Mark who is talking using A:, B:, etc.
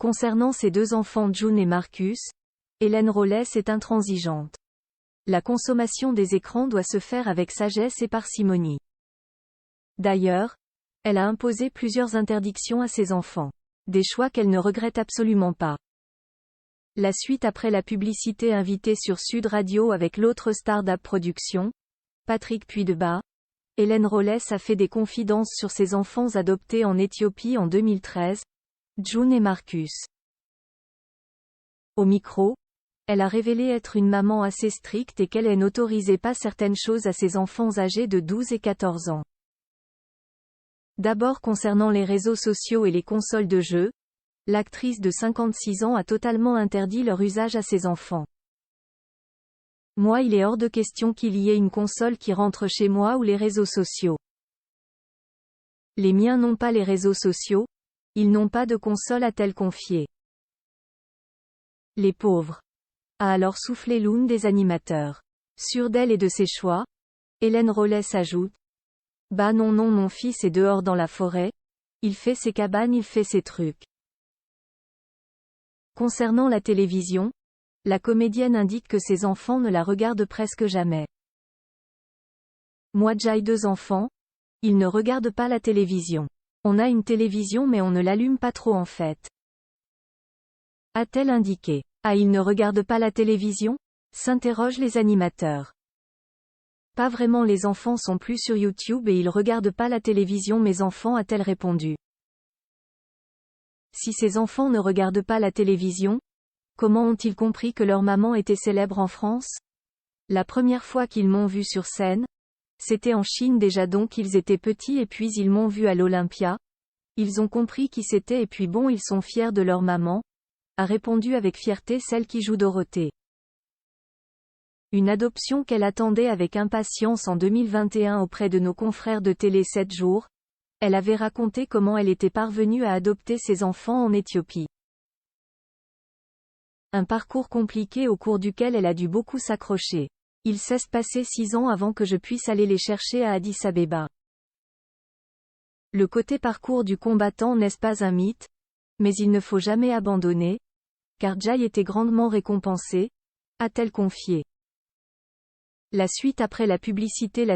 A: Concernant ses deux enfants June et Marcus, Hélène Rollès est intransigeante. La consommation des écrans doit se faire avec sagesse et parcimonie. D'ailleurs, elle a imposé plusieurs interdictions à ses enfants. Des choix qu'elle ne regrette absolument pas. La suite après la publicité invitée sur Sud Radio avec l'autre star d'Ab Productions, Patrick Puydebas, Hélène Rollès a fait des confidences sur ses enfants adoptés en Éthiopie en 2013, June et Marcus. Au micro, elle a révélé être une maman assez stricte et qu'elle n'autorisait pas certaines choses à ses enfants âgés de 12 et 14 ans. D'abord concernant les réseaux sociaux et les consoles de jeux, l'actrice de 56 ans a totalement interdit leur usage à ses enfants. Moi, il est hors de question qu'il y ait une console qui rentre chez moi ou les réseaux sociaux. Les miens n'ont pas les réseaux sociaux, ils n'ont pas de console, a-t-elle confié. Les pauvres. A alors soufflé l'une des animateurs. Sûre d'elle et de ses choix, Hélène Rollès ajoute: Bah non, mon fils est dehors dans la forêt, il fait ses cabanes, il fait ses trucs. Concernant la télévision, la comédienne indique que ses enfants ne la regardent presque jamais. Moi j'ai 2 enfants, ils ne regardent pas la télévision. On a une télévision mais on ne l'allume pas trop en fait. A-t-elle indiqué. Ah, ils ne regardent pas la télévision ? S'interrogent les animateurs. Pas vraiment, les enfants sont plus sur YouTube et ils regardent pas la télévision mes enfants, a-t-elle répondu. Si ces enfants ne regardent pas la télévision, comment ont-ils compris que leur maman était célèbre en France ? La première fois qu'ils m'ont vu sur scène, c'était en Chine déjà, donc ils étaient petits et puis ils m'ont vu à l'Olympia. Ils ont compris qui c'était et puis bon, ils sont fiers de leur maman, a répondu avec fierté celle qui joue Dorothée. Une adoption qu'elle attendait avec impatience en 2021 auprès de nos confrères de Télé 7 jours. Elle avait raconté comment elle était parvenue à adopter ses enfants en Éthiopie. Un parcours compliqué au cours duquel elle a dû beaucoup s'accrocher. Il s'est passé 6 ans avant que je puisse aller les chercher à Addis Abeba. Le côté parcours du combattant n'est pas un mythe, mais il ne faut jamais abandonner, car Jai était grandement récompensé, a-t-elle confié. La suite après la publicité.